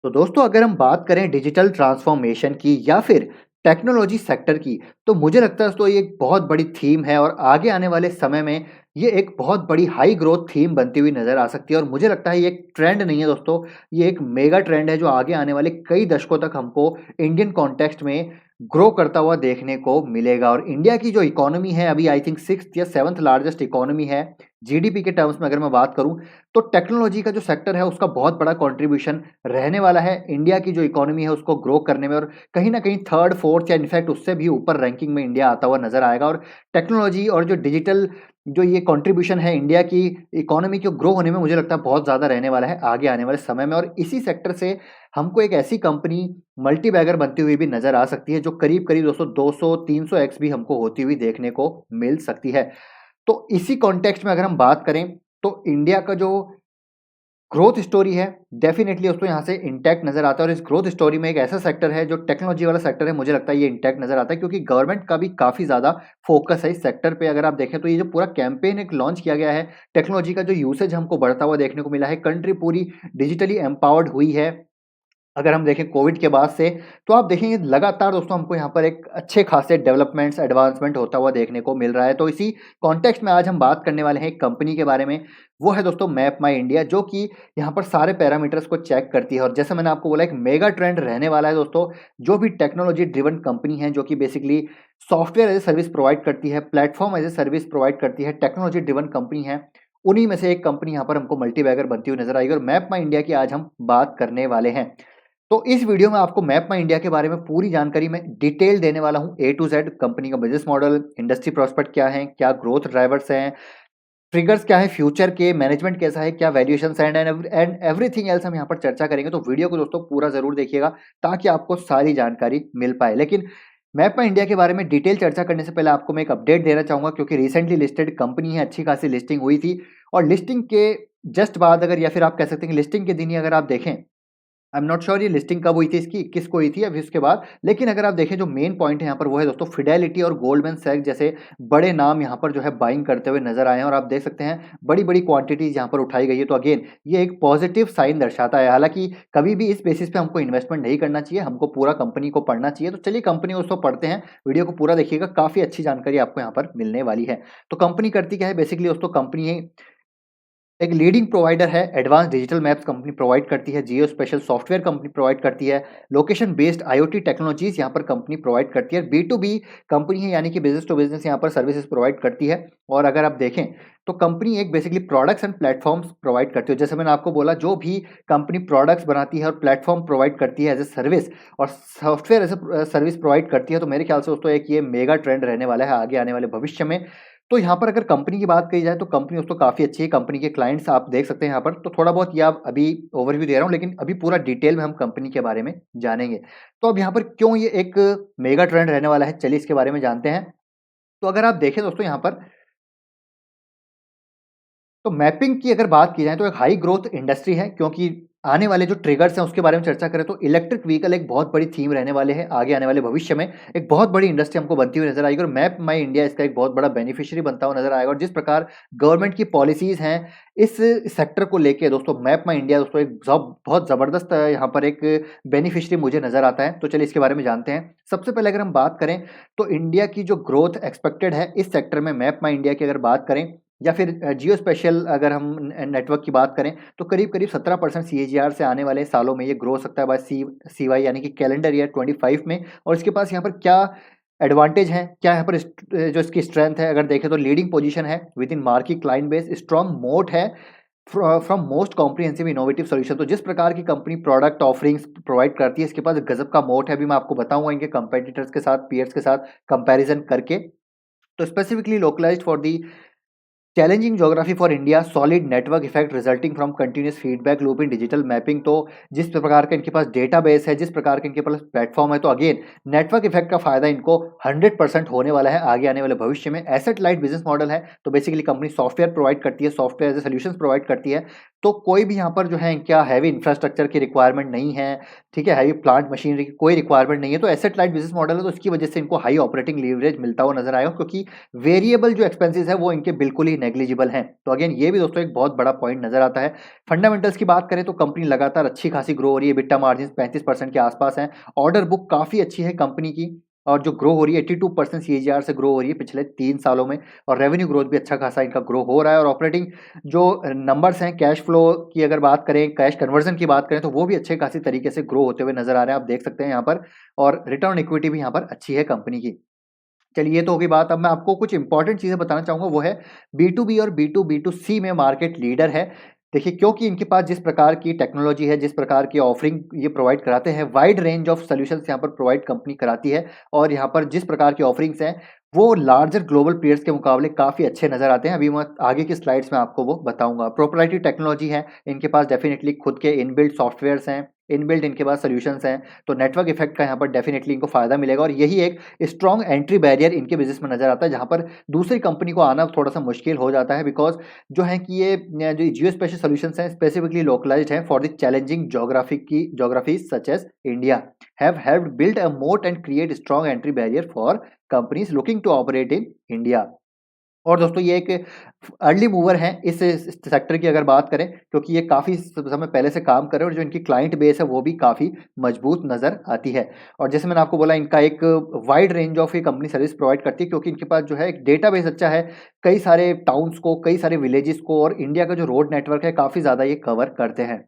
तो दोस्तों अगर हम बात करें डिजिटल ट्रांसफॉर्मेशन की या फिर टेक्नोलॉजी सेक्टर की, तो मुझे लगता है दोस्तों ये एक बहुत बड़ी थीम है और आगे आने वाले समय में ये एक बहुत बड़ी हाई ग्रोथ थीम बनती हुई नज़र आ सकती है और मुझे लगता है ये एक ट्रेंड नहीं है दोस्तों, ये एक मेगा ट्रेंड है जो आगे आने वाले कई दशकों तक हमको इंडियन कॉन्टेक्स्ट में ग्रो करता हुआ देखने को मिलेगा और इंडिया की जो इकोनॉमी है अभी आई थिंक 6th या 7th लार्जेस्ट इकोनॉमी है, जीडीपी के टर्म्स में अगर मैं बात करूँ, तो टेक्नोलॉजी का जो सेक्टर है उसका बहुत बड़ा कंट्रीब्यूशन रहने वाला है इंडिया की जो इकोनॉमी है उसको ग्रो करने में और कहीं न कहीं 3rd, 4th या इनफैक्ट उससे भी ऊपर रैंकिंग में इंडिया आता हुआ नज़र आएगा और टेक्नोलॉजी और जो डिजिटल जो ये कंट्रीब्यूशन है इंडिया की इकोनॉमी के ग्रो होने में मुझे लगता है बहुत ज़्यादा रहने वाला है आगे आने वाले समय में और इसी सेक्टर से हमको एक ऐसी कंपनी मल्टी बैगर बनती हुई भी नज़र आ सकती है जो करीब-करीब दोस्तों 200-300 एक्स भी हमको होती हुई देखने को मिल सकती है। तो इसी कॉन्टेक्स्ट में अगर हम बात करें, तो इंडिया का जो ग्रोथ स्टोरी है, डेफ़िनेटली दोस्तों यहाँ से इंटैक्ट नज़र आता है और इस ग्रोथ स्टोरी में एक ऐसा सेक्टर है जो टेक्नोलॉजी वाला सेक्टर है, मुझे लगता है ये इंटैक्ट नज़र आता है क्योंकि गवर्नमेंट का भी काफ़ी ज़्यादा फ़ोकस है इस सेक्टर पे। अगर आप देखें तो ये जो पूरा कैंपेन एक लॉन्च किया गया है, टेक्नोलॉजी का जो यूसेज हमको बढ़ता हुआ देखने को मिला है, कंट्री पूरी डिजिटली एम्पावर्ड हुई है। अगर हम देखें कोविड के बाद से, तो आप देखेंगे लगातार दोस्तों हमको यहाँ पर एक अच्छे खासे डेवलपमेंट्स, एडवांसमेंट होता हुआ देखने को मिल रहा है। तो इसी कॉन्टेक्स्ट में आज हम बात करने वाले हैं एक कंपनी के बारे में, वो है दोस्तों मैप माई इंडिया जो कि यहाँ पर सारे पैरामीटर्स को चेक करती है और जैसे मैंने आपको बोला एक मेगा ट्रेंड रहने वाला है दोस्तों, जो भी टेक्नोलॉजी ड्रिवन कंपनी है जो कि basically software as a service provide करती है, platform as a service provide करती है, टेक्नोलॉजी ड्रिवन कंपनी है, उन्हीं में से एक कंपनी यहाँ पर हमको मल्टी बैगर बनती हुई नज़र आएगी और मैप माई इंडिया की आज हम बात करने वाले हैं। तो इस वीडियो में आपको मैप माई इंडिया के बारे में पूरी जानकारी मैं डिटेल देने वाला हूं ए टू जेड कंपनी का बिजनेस मॉडल, इंडस्ट्री प्रोस्पेक्ट क्या है, क्या ग्रोथ ड्राइवर्स हैं, ट्रिगर्स क्या है फ्यूचर के, मैनेजमेंट कैसा है, क्या वैल्यूएशन एंड एवरीथिंग एल्स हम यहाँ पर चर्चा करेंगे। तो वीडियो को दोस्तों पूरा जरूर देखिएगा ताकि आपको सारी जानकारी मिल पाए। लेकिन मैप माई इंडिया के बारे में डिटेल चर्चा करने से पहले आपको मैं एक अपडेट देना चाहूंगा क्योंकि रिसेंटली लिस्टेड कंपनी है, अच्छी खासी लिस्टिंग हुई थी और लिस्टिंग के जस्ट बाद अगर या फिर आप कह सकते हैं कि लिस्टिंग के दिन ही अगर आप देखें, आई एम नॉट श्योर ये लिस्टिंग कब हुई थी इसकी, 21 को हुई थी अभी उसके बाद। लेकिन अगर आप देखें जो मेन पॉइंट है यहाँ पर वो है दोस्तों फिडेलिटी और गोल्डमैन सैक्स जैसे बड़े नाम यहाँ पर जो है बाइंग करते हुए नजर आए हैं और आप देख सकते हैं बड़ी-बड़ी क्वांटिटीज यहाँ पर उठाई गई है। तो अगेन ये एक पॉजिटिव साइन दर्शाता है। हालाँकि कभी भी इस बेसिस पे हमको इन्वेस्टमेंट नहीं करना चाहिए, हमको पूरा कंपनी को पढ़ना चाहिए। तो चलिए कंपनी उसको पढ़ते हैं, वीडियो को पूरा देखिएगा, काफ़ी अच्छी जानकारी आपको यहाँ पर मिलने वाली है। तो कंपनी करती क्या है बेसिकली दोस्तों, कंपनी एक लीडिंग प्रोवाइडर है, advance digital maps company provide करती है, जियो स्पेशल सॉफ्टवेयर कंपनी प्रोवाइड करती है, लोकेशन बेस्ड आईओटी टेक्नोलॉजीज यहाँ पर कंपनी प्रोवाइड करती है, बी टू बी कंपनी है यानी कि बिजनेस टू बिजनेस यहाँ पर सर्विसेज प्रोवाइड करती है। और अगर आप देखें तो कंपनी एक basically products and platforms provide करती है। जैसे मैंने आपको बोला जो भी कंपनी प्रोडक्ट्स बनाती है और प्लेटफॉर्म प्रोवाइड करती है एज ए सर्विस और software as a service provide करती है, तो मेरे ख्याल से दोस्तों एक ये मेगा ट्रेंड रहने वाला है आगे आने वाले भविष्य में। तो यहाँ पर अगर कंपनी की बात करी जाए तो कंपनी दोस्तों काफ़ी अच्छी है, कंपनी के क्लाइंट्स आप देख सकते हैं यहाँ पर। तो थोड़ा बहुत ये आप अभी ओवरव्यू दे रहा हूँ लेकिन अभी पूरा डिटेल में हम कंपनी के बारे में जानेंगे। तो अब यहाँ पर क्यों ये एक मेगा ट्रेंड रहने वाला है, चलिए इसके बारे में जानते हैं। तो अगर आप देखें दोस्तों यहाँ पर, तो मैपिंग की अगर बात की जाए तो एक हाई ग्रोथ इंडस्ट्री है क्योंकि आने वाले जो ट्रिगर्स हैं उसके बारे में चर्चा करें तो इलेक्ट्रिक व्हीकल एक बहुत बड़ी थीम रहने वाले हैं आगे आने वाले भविष्य में। एक बहुत बड़ी इंडस्ट्री हमको बनती हुई नजर आएगी और मैप माई इंडिया इसका एक बहुत बड़ा बेनिफिशियरी बनता हुआ नजर आएगा। और जिस प्रकार गवर्नमेंट की पॉलिसीज हैं इस सेक्टर को लेके दोस्तों, मैप माई इंडिया दोस्तों एक बहुत जबरदस्त यहाँ पर एक बेनिफिशियरी मुझे नजर आता है। तो चलिए इसके बारे में जानते हैं। सबसे पहले अगर हम बात करें तो इंडिया की जो ग्रोथ एक्सपेक्टेड है इस सेक्टर में, मैप माई इंडिया की अगर बात करें या फिर जियो स्पेशल अगर हम नेटवर्क की बात करें, तो करीब-करीब 17% सीएजीआर से आने वाले सालों में ये ग्रो हो सकता है बाय सीवाई यानी कि कैलेंडर ईयर 25 में। और इसके पास यहाँ पर क्या एडवांटेज हैं, क्या यहाँ पर जो इसकी स्ट्रेंथ है, अगर देखें तो लीडिंग पोजीशन है with in marquee client base, strong मोट है from most comprehensive innovative solution. तो जिस प्रकार की कंपनी प्रोडक्ट ऑफरिंग्स प्रोवाइड करती है इसके पास गजब का मोट है, अभी मैं आपको बताऊंगा इनके कंपेटिटर्स के साथ, पीयर्स के साथ कंपैरिजन करके। तो specifically localised for the challenging geography for India, solid network effect resulting from continuous feedback loop in digital mapping. तो जिस प्रकार का इनके पास डेटाबेस है, जिस प्रकार के इनके पास प्लेटफॉर्म है, तो अगेन नेटवर्क इफेक्ट का फायदा इनको 100% होने वाला है आगे आने वाले भविष्य में। एसेट लाइट बिजनेस मॉडल है, तो बेसिकली कंपनी सॉफ्टवेयर प्रोवाइड करती है, software as a solution provide करती है। तो कोई भी यहाँ पर जो है क्या हैवी इंफ्रास्ट्रक्चर की रिक्वायरमेंट नहीं है, ठीक है? हैवी प्लांट मशीनरी की कोई रिक्वायरमेंट नहीं है, तो एसेट लाइट बिज़नेस मॉडल है, तो इसकी वजह से इनको हाई ऑपरेटिंग लीवरेज मिलता हुआ नज़र आएगा क्योंकि वेरिएबल जो एक्सपेंसेस है वो इनके बिल्कुल ही नेग्लिजिबल हैं। तो अगेन ये भी दोस्तों एक बहुत बड़ा पॉइंट नज़र आता है। फंडामेंटल्स की बात करें तो कंपनी लगातार अच्छी खासी ग्रो हो रही है, एबिटा मार्जिन्स 35% के आसपास हैं, ऑर्डर बुक काफ़ी अच्छी है कंपनी की और जो ग्रो हो रही है 82% सीएजीआर से ग्रो हो रही है पिछले 3 सालों में और रेवेन्यू ग्रोथ भी अच्छा खासा इनका ग्रो हो रहा है और ऑपरेटिंग जो नंबर्स हैं कैश फ्लो की अगर बात करें, कैश कन्वर्जन की बात करें तो वो भी अच्छे खासी तरीके से ग्रो होते हुए नज़र आ रहे हैं, आप देख सकते हैं यहाँ पर और रिटर्न ऑन इक्विटी भी यहाँ पर अच्छी है कंपनी की। चलिए ये तो हो गई बात, अब मैं आपको कुछ इंपॉर्टेंट चीज़ें बताना चाहूँगा वो है बी2बी और बी2बी2सी में मार्केट लीडर है। देखिए क्योंकि इनके पास जिस प्रकार की टेक्नोलॉजी है, जिस प्रकार की ऑफरिंग ये प्रोवाइड कराते हैं, वाइड रेंज ऑफ सॉल्यूशंस यहाँ पर प्रोवाइड कंपनी कराती है और यहाँ पर जिस प्रकार की ऑफरिंग्स हैं, वो लार्जर ग्लोबल प्लेयर्स के मुकाबले काफ़ी अच्छे नज़र आते हैं। अभी मैं आगे की स्लाइड्स में आपको वो बताऊँगा। प्रोप्राइटरी टेक्नोलॉजी है, इनके पास डेफिनिटली खुद के इनबिल्ट सॉफ्टवेयर्स हैं, इनबिल्ट इनके पास सॉल्यूशंस हैं, तो नेटवर्क इफेक्ट का यहाँ पर डेफिनिटली इनको फ़ायदा मिलेगा और यही एक स्ट्रॉन्ग एंट्री बैरियर इनके बिज़नेस में नज़र आता है, जहाँ पर दूसरी कंपनी को आना थोड़ा-सा मुश्किल हो जाता है बिकॉज़ जो है कि ये जो जियो स्पेशल सॉल्यूशंस हैं स्पेसिफिकली लोकलाइज्ड हैं for the challenging geographies such as India have helped build a moat and create strong entry barrier for companies looking to operate in India. और दोस्तों ये एक अर्ली मूवर हैं इस sector की अगर बात करें क्योंकि ये काफ़ी समय पहले से काम कर रहे हैं और जो इनकी क्लाइंट बेस है वो भी काफ़ी मजबूत नज़र आती है। और जैसे मैंने आपको बोला इनका एक वाइड रेंज ऑफ ये कंपनी सर्विस प्रोवाइड करती है क्योंकि इनके पास जो है एक डेटाबेस अच्छा है, कई सारे टाउन्स को, कई सारे विलेजेस को और इंडिया का जो रोड नेटवर्क है काफ़ी ज़्यादा ये कवर करते हैं।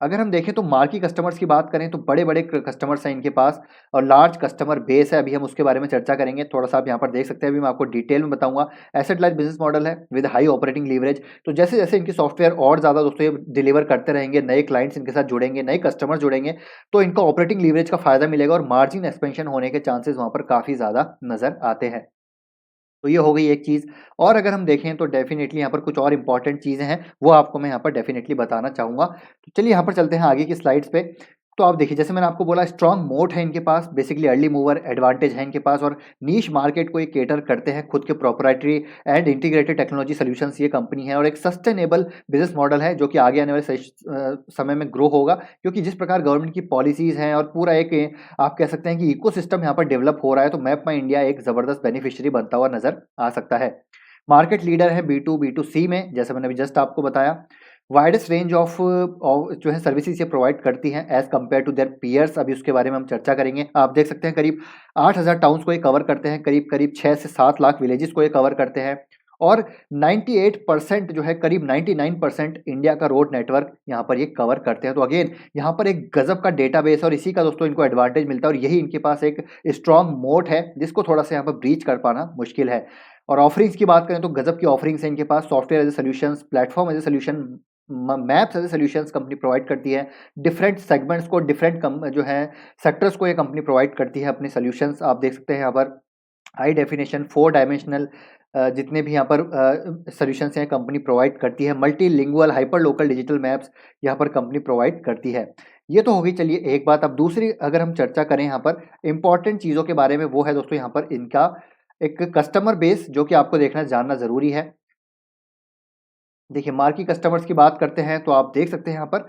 अगर हम देखें तो मार्की कस्टमर्स की बात करें तो बड़े-बड़े क कस्टमर्स हैं इनके पास और लार्ज कस्टमर बेस है, अभी हम उसके बारे में चर्चा करेंगे। थोड़ा-सा आप यहाँ पर देख सकते हैं, अभी मैं आपको डिटेल में बताऊँगा। एसेट लाइट बिज़नेस मॉडल है विद हाई ऑपरेटिंग लीवरेज। तो जैसे-जैसे इनके सॉफ्टवेयर और ज़्यादा दोस्तों ये डिलीवर करते रहेंगे, नए क्लाइंट्स इनके साथ जुड़ेंगे, नए कस्टमर जुड़ेंगे, तो इनको ऑपरेटिंग लीवरेज का फ़ायदा मिलेगा और मार्जिन एक्सपेंशन होने के चांसेस वहाँ पर काफ़ी ज़्यादा नज़र आते हैं। तो ये हो गई एक चीज़ और अगर हम देखें तो डेफ़िनेटली यहाँ पर कुछ और इम्पोर्टेंट चीज़ें हैं, वो आपको मैं यहाँ पर डेफ़िनेटली बताना चाहूँगा। तो चलिए यहाँ पर चलते हैं आगे की स्लाइड्स पे। तो आप देखिए जैसे मैंने आपको बोला स्ट्रॉन्ग मोट है इनके पास, बेसिकली अर्ली मूवर एडवांटेज है इनके पास और नीश मार्केट को ये कैटर करते हैं, खुद के proprietary and integrated technology solutions ये कंपनी है और एक सस्टेनेबल बिज़नेस मॉडल है जो कि आगे आने वाले समय में ग्रो होगा क्योंकि जिस प्रकार गवर्नमेंट की पॉलिसीज़ हैं और पूरा एक आप कह सकते हैं कि इकोसिस्टम यहाँ पर डेवलप हो रहा है, तो मैप माई इंडिया एक ज़बरदस्त बेनिफिशियरी बनता हुआ नज़र आ सकता है। मार्केट लीडर है बी2बी2सी में, जैसे मैंने अभी जस्ट आपको बताया। वाइडेस्ट रेंज ऑफ जो है सर्विसेज ये प्रोवाइड करती हैं as compared to their peers, अभी उसके बारे में हम चर्चा करेंगे। आप देख सकते हैं करीब 8000 टाउन्स को ये कवर करते हैं, करीब-करीब 6 से 7 लाख विलेजेस को ये कवर करते हैं और 98% जो है करीब 99% इंडिया का रोड नेटवर्क यहाँ पर ये कवर करते हैं। तो अगेन यहाँ पर एक गज़ब का डेटाबेस है और इसी का दोस्तों इनको एडवांटेज मिलता है और यही इनके पास एक स्ट्रॉन्ग मोट है जिसको थोड़ा-सा यहाँ पर ब्रीच कर पाना मुश्किल है। और ऑफरिंग्स की बात करें तो गज़ब की ऑफरिंग्स है इनके पास, software as a solutions, platform as a solution, म maps as a solutions company provide करती है। डिफरेंट सेगमेंट्स को, डिफरेंट कम जो है सेक्टर्स को ये कंपनी प्रोवाइड करती है अपने सॉल्यूशंस, आप देख सकते हैं यहाँ पर हाई डेफिनेशन 4 डायमेंशनल जितने भी यहाँ पर सॉल्यूशंस हैं कंपनी प्रोवाइड करती है। Multilingual hyper local digital maps यहाँ पर कंपनी प्रोवाइड करती है। ये तो हो गई चलिए एक बात। अब दूसरी अगर हम चर्चा करें यहाँ पर इम्पोर्टेंट चीज़ों के बारे में, वो है दोस्तों यहाँ पर इनका एक कस्टमर बेस जो कि आपको देखना जानना ज़रूरी है। देखिए मार्की कस्टमर्स की बात करते हैं तो आप देख सकते हैं यहाँ पर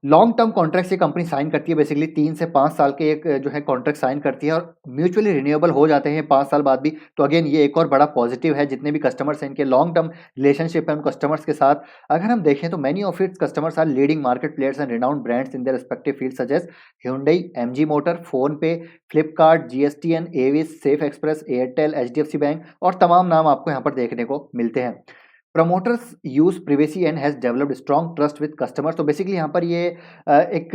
लॉन्ग टर्म कॉन्ट्रैक्ट्स ये कंपनी साइन करती है, बेसिकली 3 से 5 साल के एक जो है कॉन्ट्रैक्ट साइन करती है और म्यूचुअली रिन्यूएबल हो जाते हैं 5 साल बाद भी। तो अगेन ये एक और बड़ा पॉजिटिव है, जितने भी कस्टमर्स हैं इनके लॉन्ग टर्म रिलेशनशिप है उन कस्टमर्स के साथ। अगर हम देखें तो many of its customers are leading market players and renowned brands in their respective field such as Hyundai, MG motor, PhonePe, Flipkart, GSTN, Avis, Safexpress, Airtel, HDFC bank और तमाम नाम आपको यहाँ पर देखने को मिलते हैं। Promoters use privacy and has developed strong trust with customers. तो बेसिकली यहाँ पर ये एक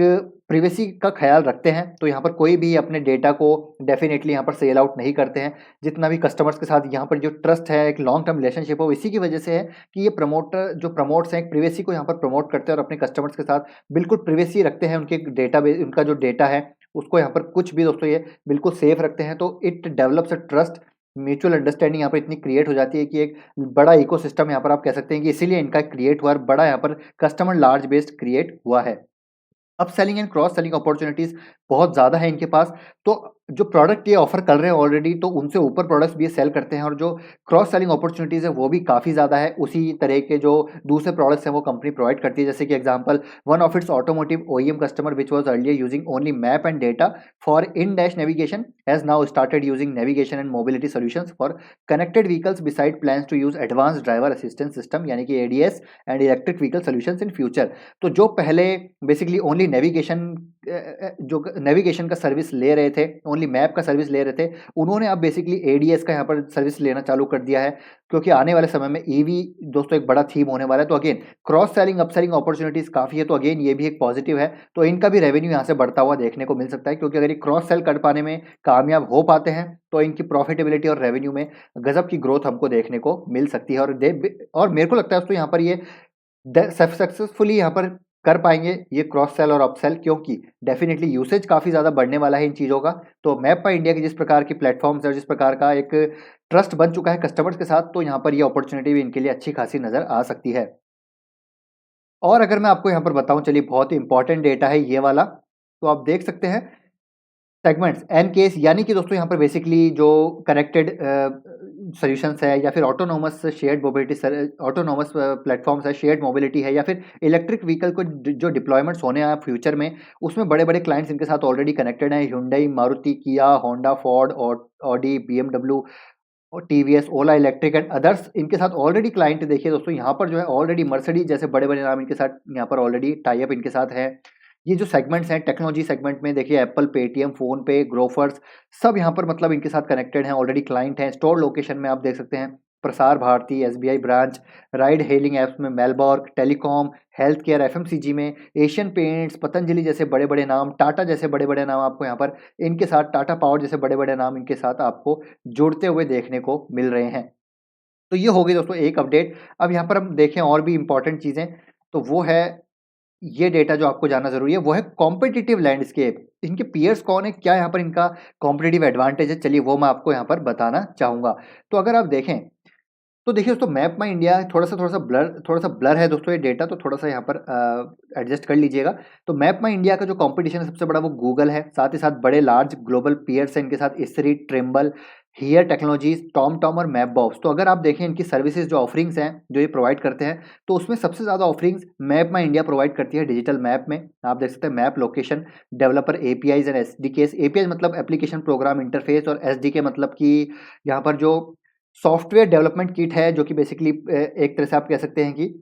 प्रिवेसी का ख़्याल रखते हैं, तो यहाँ पर कोई भी अपने डेटा को डेफ़िनेटली यहाँ पर सेल आउट नहीं करते हैं। जितना भी कस्टमर्स के साथ यहाँ पर जो ट्रस्ट है, एक लॉन्ग टर्म रिलेशनशिप है, वो इसी की वजह से है कि ये प्रमोटर जो प्रमोट्स हैं, एक प्रिवेसी को यहाँ पर प्रमोट करते हैं और अपने कस्टमर्स के साथ बिल्कुल प्रिवेसी रखते हैं। उनके डेटाबेस, उनका जो डेटा है, उसको यहाँ पर कुछ भी दोस्तों ये बिल्कुल सेफ रखते हैं। तो it develops a trust, mutual understanding यहाँ पर इतनी क्रिएट हो जाती है कि एक बड़ा इकोसिस्टम यहाँ पर आप कह सकते हैं कि इसीलिए इनका क्रिएट हुआ और बड़ा यहाँ पर कस्टमर लार्ज बेस्ड क्रिएट हुआ है। Upselling and cross selling opportunities बहुत ज़्यादा है इनके पास। तो जो प्रोडक्ट ये ऑफ़र कर रहे हैं ऑलरेडी, तो उनसे ऊपर प्रोडक्ट्स भी ये सेल करते हैं और जो क्रॉस सेलिंग अपॉर्च्युनिटीज़ है वो भी काफ़ी ज़्यादा है। उसी तरह के जो दूसरे प्रोडक्ट्स हैं वो कंपनी प्रोवाइड करती है। जैसे कि example, one of its automotive OEM customer which was earlier using only map and data for in dash navigation has now started using navigation and mobility solutions for connected vehicles beside plans to use advanced driver assistance system यानी कि ADS and electric vehicle solutions in future. तो जो पहले basically only जो navigation का service ले रहे थे, ओनली मैप का सर्विस ले रहे थे, उन्होंने अब बेसिकली एडीएस का यहाँ पर सर्विस लेना चालू कर दिया है, क्योंकि आने वाले समय में ईवी दोस्तों एक बड़ा थीम होने वाला है। तो again cross selling upselling opportunities काफ़ी है, तो अगेन ये भी एक पॉजिटिव है। तो इनका भी रेवेन्यू यहाँ से बढ़ता हुआ देखने को मिल सकता है, क्योंकि अगर ये क्रॉस सेल कर पाने में कामयाब हो पाते हैं तो इनकी प्रॉफिटेबिलिटी और रेवेन्यू में गजब की ग्रोथ हमको देखने को मिल सकती है। और मेरे को लगता है दोस्तों यहाँ पर ये सक्सेसफुली यहाँ पर कर पाएंगे ये क्रॉस सेल और अपसेल, क्योंकि डेफिनेटली यूसेज काफ़ी ज़्यादा बढ़ने वाला है इन चीज़ों का। तो मैप माई इंडिया की जिस प्रकार की प्लेटफॉर्म्स है और जिस प्रकार का एक ट्रस्ट बन चुका है कस्टमर्स के साथ, तो यहाँ पर ये अपॉर्चुनिटी भी इनके लिए अच्छी खासी नज़र आ सकती है। और अगर मैं आपको यहाँ पर बताऊँ, चलिए बहुत ही इंपॉर्टेंट डेटा है ये वाला, तो आप देख सकते हैं सेगमेंट्स एन केस, यानी कि दोस्तों यहाँ पर बेसिकली जो कनेक्टेड सॉल्यूशंस है या फिर autonomous shared mobility, autonomous platforms है, शेयर्ड मोबिलिटी है, या फिर इलेक्ट्रिक व्हीकल को जो डिप्लॉयमेंट्स होने हैं फ्यूचर में, उसमें बड़े बड़े क्लाइंट्स इनके साथ ऑलरेडी कनेक्टेड हैं। Hyundai, मारुति, किया, होंडा, फोर्ड और ऑडी, बीएमडब्ल्यू और TVS, Ola electric and others इनके साथ ऑलरेडी क्लाइंट देखिए दोस्तों यहाँ पर जो है ऑलरेडी मर्सिडीज जैसे बड़े बड़े नाम इनके साथ यहाँ पर ऑलरेडी टाई अप इनके साथ है। ये जो सेगमेंट्स हैं टेक्नोलॉजी सेगमेंट में देखिए Apple, Paytm, PhonePe, Grofers, सब यहाँ पर मतलब इनके साथ कनेक्टेड हैं, ऑलरेडी क्लाइंट हैं। स्टोर लोकेशन में आप देख सकते हैं Prasar Bharati, SBI branch, ride hailing apps में मेलबॉर्ग, टेलीकॉम, हेल्थ केयर, एफएमसीजी में एशियन पेंट्स, पतंजलि जैसे बड़े बड़े नाम, टाटा जैसे बड़े बड़े नाम आपको यहाँ पर इनके साथ, टाटा पावर जैसे बड़े बड़े नाम इनके साथ आपको जुड़ते हुए देखने को मिल रहे हैं। तो ये हो गई दोस्तों एक अपडेट। अब यहाँ पर हम देखें और भी इंपॉर्टेंट चीज़ें, तो वो है ये डेटा जो आपको जानना ज़रूरी है, वो है कॉम्पिटिटिव लैंडस्केप। इनके पीयर्स कौन है, क्या यहाँ पर इनका कॉम्पिटिटिव एडवांटेज है, चलिए वो मैं आपको यहाँ पर बताना चाहूँगा। तो अगर आप देखें तो देखिए दोस्तों मैप माई इंडिया थोड़ा सा ब्लर है दोस्तों ये डेटा, तो थोड़ा सा यहाँ पर एडजस्ट कर लीजिएगा। तो मैप माई इंडिया का जो कंपटीशन है सबसे बड़ा वो गूगल है, साथ ही साथ बड़े लार्ज ग्लोबल पीयर्स हैं इनके साथ, Esri, Trimble, Here Technologies, TomTom और मैप बॉक्स। तो अगर आप देखें इनकी सर्विसेज जो ऑफरिंग्स हैं जो ये प्रोवाइड करते हैं, तो उसमें सबसे ज़्यादा offerings MapmyIndia provide करती है डिजिटल मैप में। आप देख सकते हैं map location developer APIs and SDKs. API मतलब एप्लीकेशन प्रोग्राम इंटरफेस, और एसडीके मतलब कि यहाँ पर जो सॉफ्टवेयर डेवलपमेंट किट है, जो कि बेसिकली एक तरह से आप कह सकते हैं कि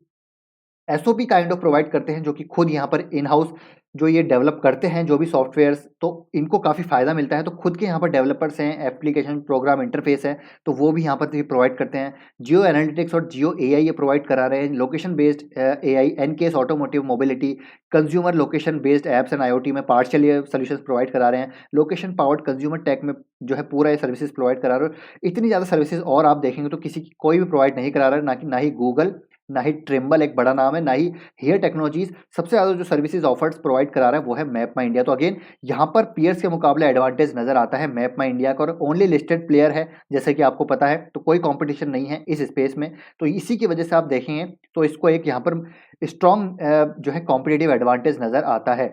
एसओपी काइंड ऑफ प्रोवाइड करते हैं, जो कि खुद यहाँ पर इन हाउस जो ये डेवलप करते हैं जो भी सॉफ्टवेयर्स, तो इनको काफ़ी फ़ायदा मिलता है। तो खुद के यहाँ पर डेवलपर्स हैं, एप्लीकेशन प्रोग्राम इंटरफेस है, तो वो भी यहाँ पर भी प्रोवाइड करते हैं। जियो एनालिटिक्स और जियो एआई ये प्रोवाइड करा रहे हैं। लोकेशन बेस्ड एआई, एनकेस automotive mobility, consumer location based apps and IoT में पार्शियल ये सोल्यूशंस प्रोवाइड करा रहे हैं। लोकेशन पावर्ड कंज्यूमर टेक में जो है पूरा ये सर्विसेज प्रोवाइड करा रहे हैं। इतनी ज़्यादा सर्विसेज और आप देखेंगे तो किसी कोई भी प्रोवाइड नहीं करा रहा है, ना ही गूगल, ना ही ट्रिम्बल एक बड़ा नाम है, ना ही हियर टेक्नोलॉजीज। सबसे ज़्यादा जो सर्विसेज ऑफर्स प्रोवाइड करा रहा है वो है मैप माई इंडिया। तो अगेन यहाँ पर पीयर्स के मुकाबले एडवांटेज नजर आता है मैप माई इंडिया का, और ओनली लिस्टेड प्लेयर है जैसे कि आपको पता है, तो कोई कंपटीशन नहीं है इस स्पेस में। तो इसी की वजह से आप देखेंगे तो इसको एक यहाँ पर स्ट्रॉन्ग जो है कॉम्पिटिटिव एडवांटेज नजर आता है।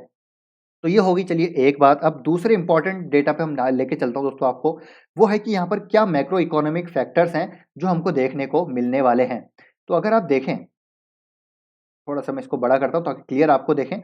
तो ये होगी चलिए एक बात। अब दूसरे इंपॉर्टेंट डेटा पे हम लेके चलता हूँ दोस्तों आपको, वो है कि यहाँ पर क्या मैक्रो इकोनॉमिक फैक्टर्स हैं जो हमको देखने को मिलने वाले हैं। तो अगर आप देखें, थोड़ा-सा मैं इसको बड़ा करता हूँ ताकि क्लियर आपको देखें।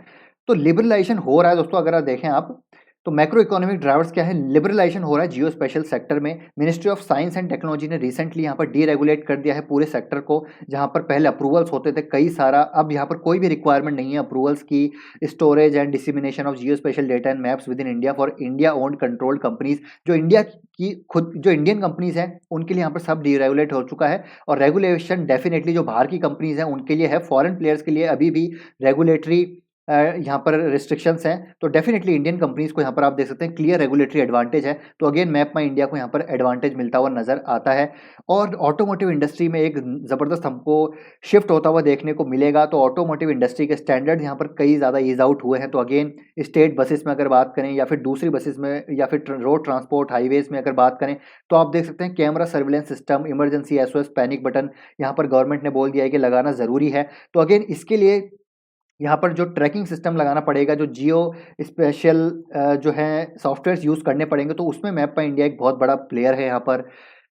तो लिबरलाइज़ेशन हो रहा है दोस्तों, अगर आप देखें आप, तो मैक्रो इकोनॉमिक ड्राइवर्स क्या है, लिबरलाइज़ेशन हो रहा है जियो स्पेशल सेक्टर में। Ministry of science and technology ने रिसेंटली यहाँ पर डीरेगुलेट कर दिया है पूरे सेक्टर को। जहाँ पर पहले अप्रूवल्स होते थे कई सारा, अब यहाँ पर कोई भी रिक्वायरमेंट नहीं है अप्रूवल्स की। Storage and dissemination of Jio special data and maps with in India for India owned controlled companies. जो इंडिया की खुद जो इंडियन कंपनीज हैं उनके लिए यहाँ पर सब डीरेगुलेट हो चुका है। और रेगुलेशन डेफिनेटली जो बाहर की कंपनीज हैं उनके लिए है, फॉरेन प्लेयर्स के लिए अभी भी रेगुलेटरी यहाँ पर रिस्ट्रिक्शंस हैं। तो डेफिनेटली इंडियन कंपनीज को यहाँ पर आप देख सकते हैं क्लियर रेगुलेटरी एडवांटेज है। तो अगेन मैप माई इंडिया को यहाँ पर एडवांटेज मिलता हुआ नजर आता है। और ऑटोमोटिव इंडस्ट्री में एक ज़बरदस्त हमको शिफ्ट होता हुआ देखने को मिलेगा। तो ऑटोमोटिव इंडस्ट्री के स्टैंडर्ड यहाँ पर कई ज़्यादा ईज आउट हुए हैं। तो अगेन स्टेट बसेस में अगर बात करें, या फिर दूसरी बसेस में, या फिर रोड ट्रांसपोर्ट हाईवेज में अगर बात करें, तो आप देख सकते हैं camera surveillance system, emergency SOS, panic button यहाँ पर गवर्नमेंट ने बोल दिया है कि लगाना ज़रूरी है। तो अगेन इसके लिए यहाँ पर जो ट्रैकिंग सिस्टम लगाना पड़ेगा, जो जियो स्पेशल जो है सॉफ्टवेयर्स यूज़ करने पड़ेंगे, तो उसमें मैप माई इंडिया एक बहुत बड़ा प्लेयर है यहाँ पर।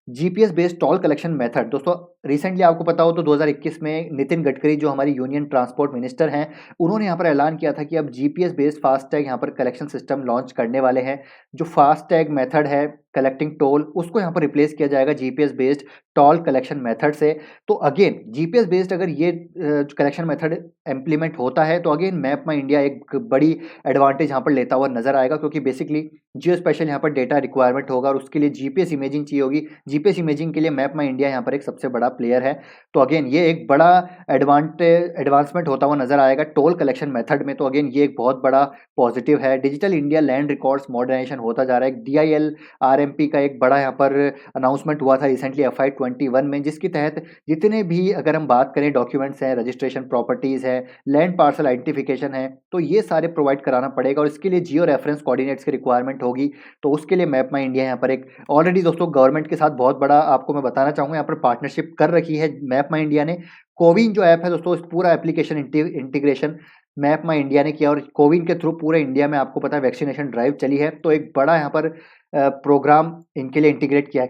GPS based toll collection method दोस्तों, रिसेंटली आपको पता हो तो 2021 में नितिन गडकरी जो हमारी यूनियन ट्रांसपोर्ट मिनिस्टर हैं, उन्होंने यहाँ पर ऐलान किया था कि अब जीपीएस बेस्ड फास्टैग यहाँ पर कलेक्शन सिस्टम लॉन्च करने वाले हैं। जो फास्टैग मेथड है कलेक्टिंग टोल, उसको यहाँ पर रिप्लेस किया जाएगा GPS based toll collection method से। तो अगेन जीपीएस बेस्ड अगर ये कलेक्शन मेथड इम्प्लीमेंट होता है, तो अगेन मैप माई इंडिया एक बड़ी एडवांटेज यहाँ पर लेता हुआ नजर आएगा, क्योंकि बेसिकली जियो स्पेशल यहाँ पर डेटा रिक्वायरमेंट होगा और उसके लिए जीपीएस इमेजिंग चाहिए होगी। जीपीएस इमेजिंग के लिए मैप माई इंडिया यहाँ पर एक सबसे बड़ा प्लेयर है। तो अगेन ये एक बड़ा एडवांसमेंट होता हुआ नजर आएगा टोल कलेक्शन मेथड में। तो अगेन ये एक बहुत बड़ा पॉजिटिव है। Digital India land records modernisation होता जा रहा है। डीआईएल आरएमपी का एक बड़ा यहाँ पर अनाउंसमेंट हुआ था रिसेंटली FY21 में, जिसके तहत जितने भी अगर हम बात करें डॉक्यूमेंट्स हैं, रजिस्ट्रेशन प्रॉपर्टीज है, लैंड पार्सल आइडेंटिफिकेशन है, तो ये सारे प्रोवाइड कराना पड़ेगा और इसके लिए जियो रेफरेंस कोऑर्डिनेट्स की रिक्वायरमेंट होगी। तो उसके लिए मैप माई इंडिया यहाँ पर एक ऑलरेडी दोस्तों गवर्नमेंट के साथ बहुत बड़ा आपको मैं बताना चाहूँगा यहाँ पर पार्टनरशिप कर रखी है मैप माई इंडिया ने। कोविन जो ऐप है दोस्तों, इस पूरा एप्लीकेशन इंटीग्रेशन मैप माई इंडिया ने किया और कोविन के थ्रू पूरे इंडिया में आपको पता है वैक्सीनेशन ड्राइव चली है। तो एक बड़ा यहाँ पर प्रोग्राम इनके लिए इंटीग्रेट किया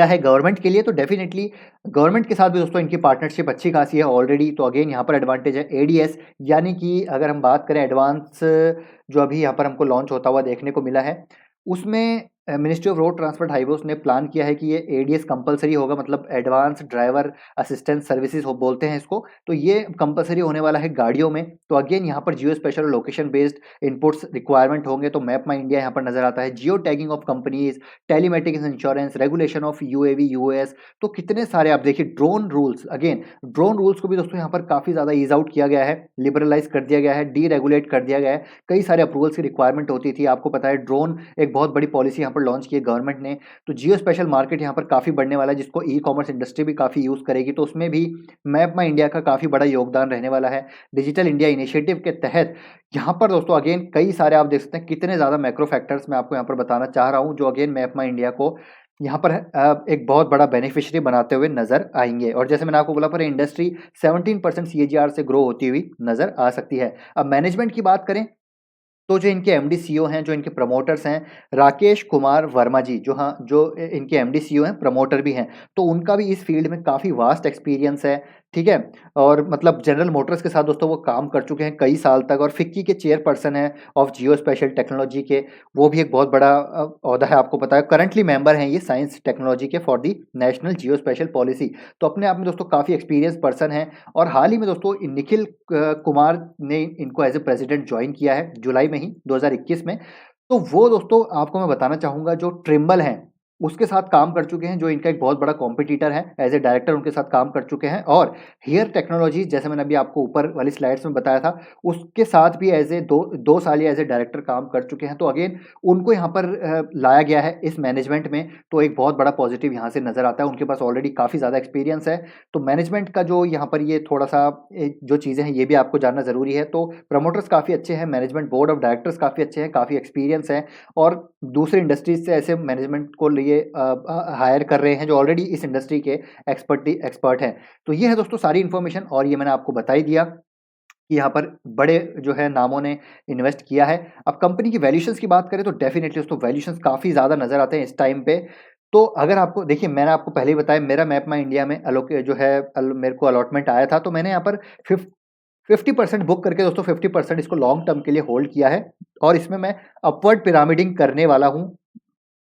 है गवर्नमेंट के लिए। तो डेफिनेटली गवर्नमेंट के साथ भी दोस्तों इनकी पार्टनरशिप अच्छी खासी है ऑलरेडी। तो अगेन यहाँ पर एडवांटेज है एडीएस, यानी कि अगर हम बात करें एडवांस जो अभी यहाँ पर हमको लॉन्च होता हुआ देखने को मिला है, उसमें ministry of road transport highways ने प्लान किया है कि ये एडीएस कंपलसरी होगा, मतलब एडवांस ड्राइवर असिस्टेंस सर्विसेज हो बोलते हैं इसको। तो ये कंपलसरी होने वाला है गाड़ियों में। तो अगेन यहाँ पर geospatial location based inputs requirement होंगे। तो मैप माई इंडिया यहाँ पर नजर आता है। Geo tagging of companies, telematics insurance, regulation of UAV US, तो कितने सारे आप देखिए drone rules. Again drone rules को भी दोस्तों यहाँ पर काफी ज्यादा ईज आउट किया गया है, लिबरलाइज कर दिया गया है, डी रेगुलेट कर दिया गया है। कई सारे अप्रूवल्स की रिक्वायरमेंट होती थी, आपको पता है ड्रोन एक बहुत बड़ी पॉलिसी यहाँ पर लॉन्च की है गवर्नमेंट ने। तो जियो स्पेशल मार्केट यहाँ पर काफी बढ़ने वाला है, जिसको ई कॉमर्स इंडस्ट्री भी काफी यूज करेगी। तो उसमें भी मैप माई इंडिया का काफी बड़ा योगदान रहने वाला है। डिजिटल इंडिया इनिशिएटिव के तहत यहाँ पर दोस्तों अगेन कई सारे आप देख सकते हैं कितने ज्यादा मैक्रो फैक्टर्स मैं आपको यहाँ पर बताना चाह रहा हूँ, जो अगेन मैप माई इंडिया को यहाँ पर एक बहुत बड़ा बेनिफिशियरी बनाते हुए नजर आएंगे। और जैसे मैंने आपको बोला, पर इंडस्ट्री 17% सीएजीआर से ग्रो होती हुई नजर आ सकती है। अब मैनेजमेंट की बात करें तो जो इनके एमडी सीईओ हैं, जो इनके प्रमोटर्स हैं, राकेश कुमार वर्मा जी, जो हाँ जो इनके एमडी सीईओ हैं, प्रमोटर भी हैं, तो उनका भी इस फील्ड में काफ़ी वास्ट एक्सपीरियंस है। ठीक है, और मतलब जनरल मोटर्स के साथ दोस्तों वो काम कर चुके हैं कई साल तक, और फिक्की के चेयरपर्सन है ऑफ जियो स्पेशल टेक्नोलॉजी के, वो भी एक बहुत बड़ा ओहदा है, आपको पता है। करंटली मेंबर हैं ये साइंस टेक्नोलॉजी के for the national Jio special policy. तो अपने आप में दोस्तों काफ़ी एक्सपीरियंस पर्सन है। और हाल ही में दोस्तों निखिल कुमार ने इनको एज ए प्रेसिडेंट ज्वाइन किया है जुलाई में ही 2021 में। तो वो दोस्तों आपको मैं बताना चाहूँगा, जो ट्रिम्बल हैं उसके साथ काम कर चुके हैं, जो इनका एक बहुत बड़ा कॉम्पिटिटर है, एज ए डायरेक्टर उनके साथ काम कर चुके हैं। और हेयर टेक्नोलॉजी, जैसे मैंने अभी आपको ऊपर वाली स्लाइड्स में बताया था, उसके साथ भी एज ए दो साल एज ए डायरेक्टर काम कर चुके हैं। तो अगेन उनको यहाँ पर लाया गया है इस मैनेजमेंट में। तो एक बहुत बड़ा पॉजिटिव यहाँ से नजर आता है, उनके पास ऑलरेडी काफ़ी ज़्यादा एक्सपीरियंस है। तो मैनेजमेंट का जो यहाँ पर ये थोड़ा सा जो चीज़ें हैं, ये भी आपको जानना ज़रूरी है। तो प्रमोटर्स काफ़ी अच्छे हैं, मैनेजमेंट बोर्ड ऑफ डायरेक्टर्स काफ़ी अच्छे हैं, काफ़ी एक्सपीरियंस हैं, और दूसरे इंडस्ट्रीज से ऐसे मैनेजमेंट को लिए हायर कर रहे हैं जो ऑलरेडी इस इंडस्ट्री के एक्सपर्ट हैं। तो ये है दोस्तों सारी इन्फॉर्मेशन, और ये मैंने आपको बता ही दिया कि यहाँ पर बड़े जो है नामों ने इन्वेस्ट किया है। अब कंपनी की वैल्यूशंस की बात करें तो डेफिनेटली दोस्तों वैल्यूशंस काफ़ी ज़्यादा नज़र आते हैं इस टाइम पे। तो अगर आपको देखिए, मैंने आपको पहले ही बताया, मेरा मैप माई इंडिया में जो है मेरे को अलॉटमेंट आया था, तो मैंने यहाँ पर 50% बुक करके दोस्तों 50% इसको लॉन्ग टर्म के लिए होल्ड किया है। और इसमें मैं अपवर्ड पिरामिडिंग करने वाला हूँ।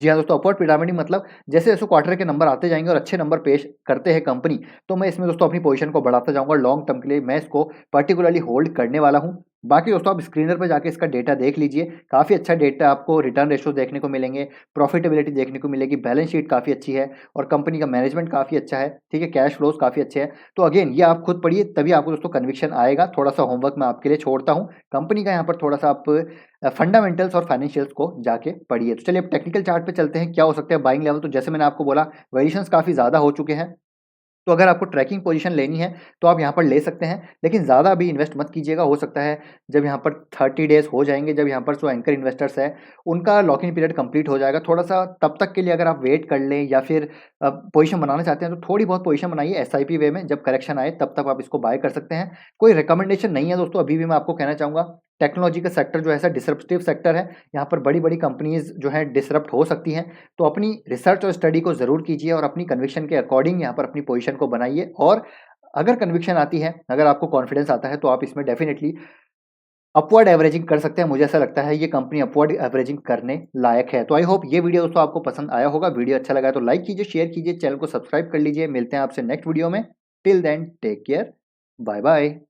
जी हाँ दोस्तों, अपवर्ड पिरामिडिंग मतलब जैसे जैसे क्वार्टर के नंबर आते जाएंगे और अच्छे नंबर पेश करते हैं कंपनी, तो मैं इसमें दोस्तों अपनी पोजीशन को बढ़ाता जाऊंगा। लॉन्ग टर्म के लिए मैं इसको पर्टिकुलरली होल्ड करने वाला हूँ। बाकी दोस्तों आप स्क्रीनर पर जाके इसका डेटा देख लीजिए, काफ़ी अच्छा डेटा, आपको रिटर्न रेशो देखने को मिलेंगे, प्रॉफिटेबिलिटी देखने को मिलेगी, बैलेंस शीट काफ़ी अच्छी है, और कंपनी का मैनेजमेंट काफ़ी अच्छा है। ठीक है, कैश फ्लोज काफ़ी अच्छे हैं। तो अगेन ये आप खुद पढ़िए, तभी आपको दोस्तों कन्विक्शन आएगा। थोड़ा सा होमवर्क मैं आपके लिए छोड़ता हूँ कंपनी का, यहाँ पर थोड़ा सा आप फंडामेंटल्स और फाइनेंशियल्स को जाके पढ़िए। तो चलिए अब टेक्निकल चार्ट पे चलते हैं, क्या हो सकता है बाइंग लेवल। तो जैसे मैंने आपको बोला, वेरिएशंस काफ़ी ज़्यादा हो चुके हैं। तो अगर आपको ट्रैकिंग पोजीशन लेनी है, तो आप यहाँ पर ले सकते हैं, लेकिन ज़्यादा अभी इन्वेस्ट मत कीजिएगा। हो सकता है जब यहाँ पर 30 डेज़ हो जाएँगे, जब यहाँ पर जो एंकर इन्वेस्टर्स हैं, उनका लॉक इन पीरियड कंप्लीट हो जाएगा, थोड़ा-सा तब तक के लिए अगर आप वेट कर लें या फिर पोजीशन बनाना चाहते हैं, तो थोड़ी बहुत पोजीशन बनाइए एसआईपी वे में, जब करेक्शन आए तब तक आप इसको बाय कर सकते हैं। कोई रिकमेंडेशन नहीं है दोस्तों, अभी भी मैं आपको कहना चाहूँगा, टेक्नोलॉजी का सेक्टर जो है ऐसा डिसरप्टिव सेक्टर है, यहाँ पर बड़ी-बड़ी कंपनीज़ जो हैं डिसरप्ट हो सकती हैं। तो अपनी रिसर्च और स्टडी को ज़रूर कीजिए और अपनी कन्विक्शन के अकॉर्डिंग यहाँ पर अपनी पोजीशन को बनाइए, और अगर कन्विक्शन आती है, अगर आपको कॉन्फिडेंस आता है, तो आप इसमें डेफिनिटली अपवर्ड एवरेजिंग कर सकते हैं। मुझे ऐसा लगता है ये कंपनी अपवर्ड एवरेजिंग करने लायक है। तो आई होप ये वीडियो दोस्तों आपको पसंद आया होगा। वीडियो अच्छा लगा है तो लाइक कीजिए, शेयर कीजिए, चैनल को सब्सक्राइब कर लीजिए। मिलते हैं आपसे नेक्स्ट वीडियो में। Till then take care, bye bye.